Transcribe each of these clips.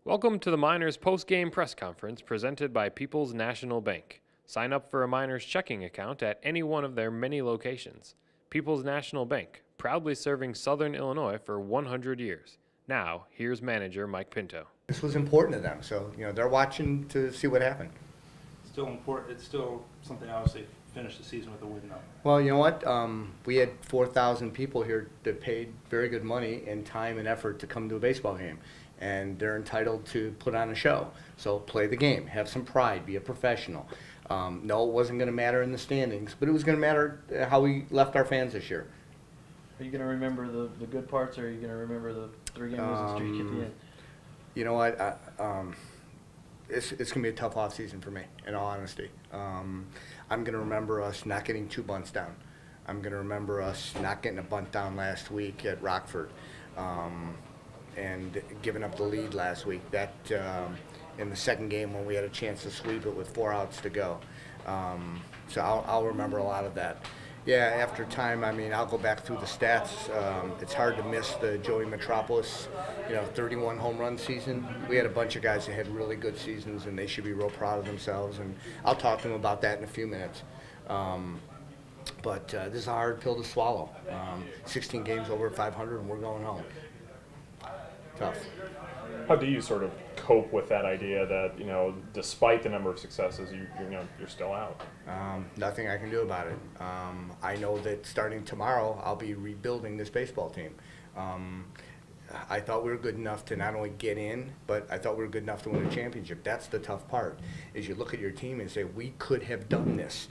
Welcome to the Miners post-game press conference presented by People's National Bank. Sign up for a Miners checking account at any one of their many locations. People's National Bank, proudly serving Southern Illinois for 100 years. Now, here's manager Mike Pinto. This was important to them, so they're watching to see what happened. Still important. It's still something, obviously, finish the season with a win now. Well, you know what? We had 4,000 people here that paid very good money and time and effort to come to a baseball game, and they're entitled to put on a show. So play the game, have some pride, be a professional. No, it wasn't going to matter in the standings, but it was going to matter how we left our fans this year. Are you going to remember the good parts, or are you going to remember the three-game losing streak at the end? You know what? It's going to be a tough off season for me, in all honesty. I'm going to remember us not getting 2 bunts down. I'm going to remember us not getting a bunt down last week at Rockford, and giving up the lead last week. That in the second game when we had a chance to sweep it with 4 outs to go. So I'll remember a lot of that. Yeah, after time, I mean, I'll go back through the stats. It's hard to miss the Joey Metropolis, 31 home run season. We had a bunch of guys that had really good seasons, and they should be real proud of themselves. And I'll talk to them about that in a few minutes. But this is a hard pill to swallow. 16 games over 500, and we're going home. Tough. How do you sort of cope with that idea that, despite the number of successes, you're still out? Nothing I can do about it. I know that starting tomorrow, I'll be rebuilding this baseball team. I thought we were good enough to not only get in, but I thought we were good enough to win a championship. That's the tough part, is you look at your team and say, we could have done this.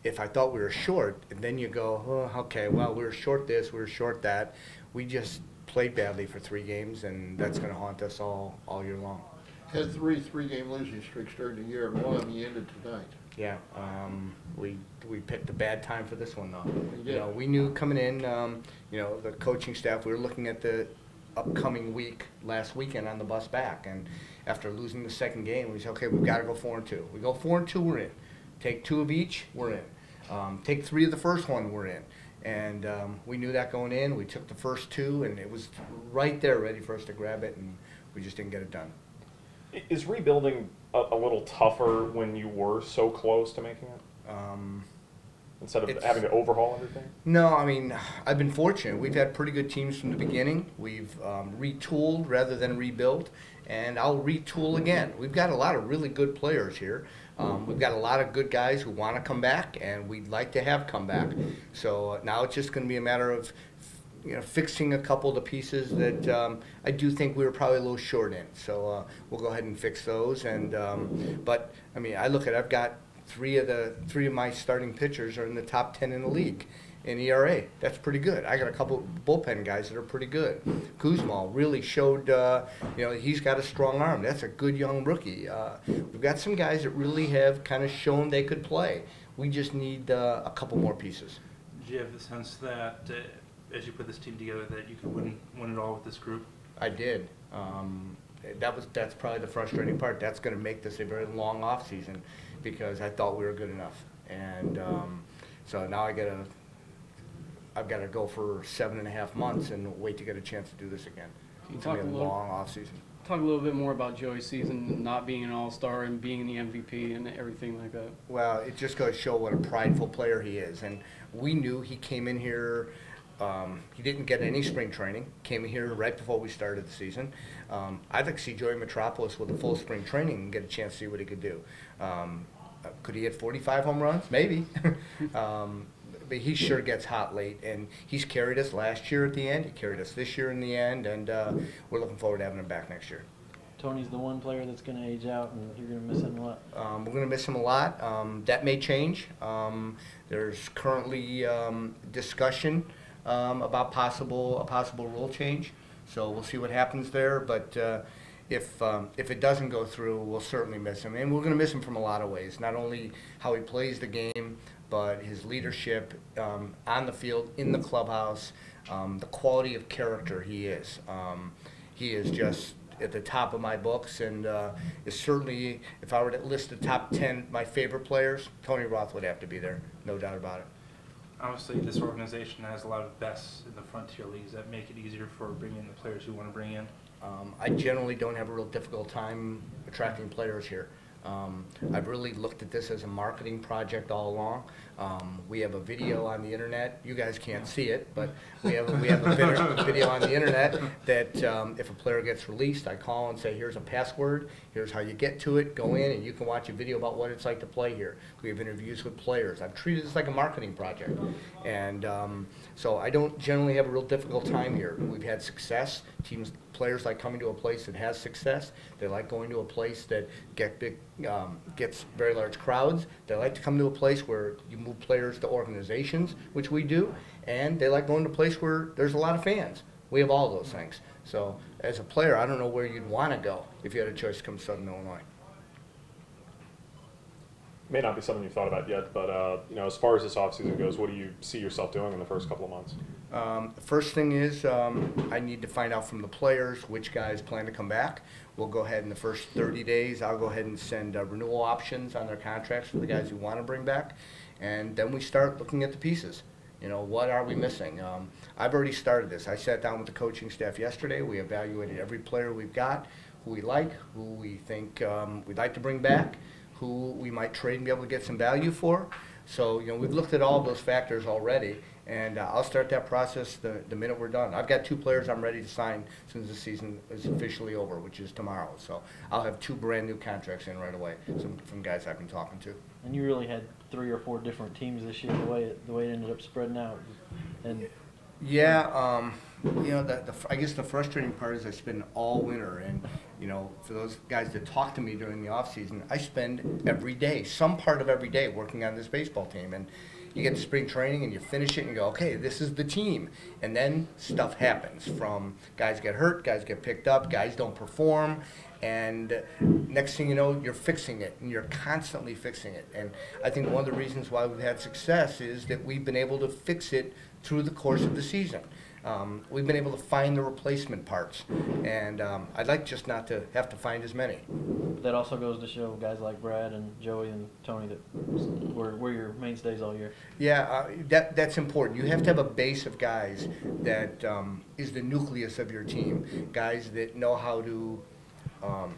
If I thought we were short, then you go, oh, okay, well, we were short this, we were short that. We just played badly for 3 games, and that's going to haunt us all year long. Had three-game losing streaks during the year, and one of them ended tonight. Yeah, we picked a bad time for this one, though. We did. We knew coming in, the coaching staff, we were looking at the upcoming week last weekend on the bus back, and after losing the second game, we said, okay, we've got to go 4-2. We go 4-2, we're in. Take 2 of each, we're in. Take 3 of the first one, we're in. And we knew that going in. We took the first 2, and it was right there ready for us to grab it, and we just didn't get it done. Is rebuilding a little tougher when you were so close to making it? Instead of having to overhaul everything? No, I mean, I've been fortunate. We've had pretty good teams from the beginning. We've retooled rather than rebuilt, and I'll retool again. We've got a lot of really good players here. We've got a lot of good guys who want to come back, and we'd like to have come back. So now it's just going to be a matter of fixing a couple of the pieces that I do think we were probably a little short in. So we'll go ahead and fix those. And but I mean, I look at I've got three of my starting pitchers are in the top 10 in the league in ERA. That's pretty good. I got a couple bullpen guys that are pretty good. Kuzma really showed he's got a strong arm. That's a good young rookie. We've got some guys that really have kind of shown they could play. We just need a couple more pieces. Did you have the sense that as you put this team together that you could win it all with this group? I did. That's probably the frustrating part. That's going to make this a very long off season because I thought we were good enough, and so now I've got to go for 7.5 months and wait to get a chance to do this again. It's going to be a long off season. Talk a little bit more about Joey's season, not being an all-star and being the MVP and everything like that. Well, it just goes to show what a prideful player he is, and we knew he came in here. He didn't get any spring training. Came here right before we started the season. I'd like to see Joey Metropolis with a full spring training and get a chance to see what he could do. Could he hit 45 home runs? Maybe. But he sure gets hot late, and he's carried us last year at the end. He carried us this year in the end, and we're looking forward to having him back next year. Tony's the one player that's going to age out, and you're going to miss him a lot. We're going to miss him a lot. That may change. There's currently discussion about a possible rule change, so we'll see what happens there. But if it doesn't go through, we'll certainly miss him, and we're going to miss him from a lot of ways. Not only how he plays the game, but his leadership on the field, in the clubhouse, the quality of character he is. He is just at the top of my books, and is certainly, if I were to list the top 10 my favorite players, Tony Roth would have to be there, no doubt about it. Obviously, this organization has a lot of best in the frontier leagues that make it easier for bringing in the players you want to bring in. I generally don't have a real difficult time attracting players here. I've really looked at this as a marketing project all along. We have a video on the internet. You guys can't see it, but we have a video on the internet that if a player gets released, I call and say, here's a password, here's how you get to it, go in and you can watch a video about what it's like to play here. We have interviews with players. I've treated this like a marketing project. And so I don't generally have a real difficult time here. We've had success. Players like coming to a place that has success. They like going to a place that gets very large crowds. They like to come to a place where you move players to organizations, which we do, and they like going to a place where there's a lot of fans. We have all those things. So as a player, I don't know where you'd want to go if you had a choice to come to Southern Illinois. May not be something you've thought about yet, but you know, as far as this offseason goes, what do you see yourself doing in the first couple of months? The first thing is I need to find out from the players which guys plan to come back. We'll go ahead in the first 30 days. I'll go ahead and send renewal options on their contracts for the guys who want to bring back. And then we start looking at the pieces. You know, what are we missing? I've already started this. I sat down with the coaching staff yesterday. We evaluated every player we've got, who we like, who we think we'd like to bring back, who we might trade and be able to get some value for. So, you know, we've looked at all those factors already, and I'll start that process the minute we're done. I've got 2 players I'm ready to sign as soon as the season is officially over, which is tomorrow. So I'll have 2 brand new contracts in right away from guys I've been talking to. And you really had 3 or 4 different teams this year, the way it ended up spreading out. And yeah, you know, I guess the frustrating part is I spend all winter, and you know, for those guys that talk to me during the off season, I spend every day, some part of every day, working on this baseball team. And you get to spring training and you finish it and you go, okay, this is the team. And then stuff happens. From guys get hurt, guys get picked up, guys don't perform, and next thing you know, you're fixing it, and you're constantly fixing it. And I think one of the reasons why we've had success is that we've been able to fix it through the course of the season. We've been able to find the replacement parts, and I'd like just not to have to find as many. that also goes to show guys like Brad and Joey and Tony that were your mainstays all year. Yeah, that's important. You have to have a base of guys that is the nucleus of your team, guys that know how to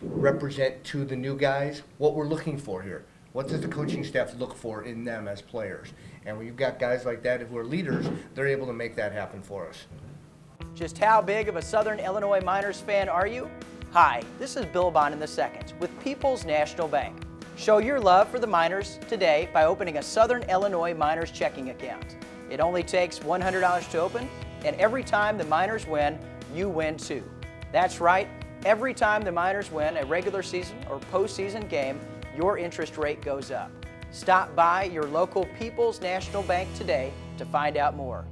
represent to the new guys what we're looking for here. What does the coaching staff look for in them as players? And when you've got guys like that who are leaders, they're able to make that happen for us. Just how big of a Southern Illinois Miners fan are you? Hi, this is Bill Bond II with People's National Bank. Show your love for the Miners today by opening a Southern Illinois Miners checking account. It only takes $100 to open, and every time the Miners win, you win too. That's right, every time the Miners win a regular season or postseason game, your interest rate goes up. Stop by your local People's National Bank today to find out more.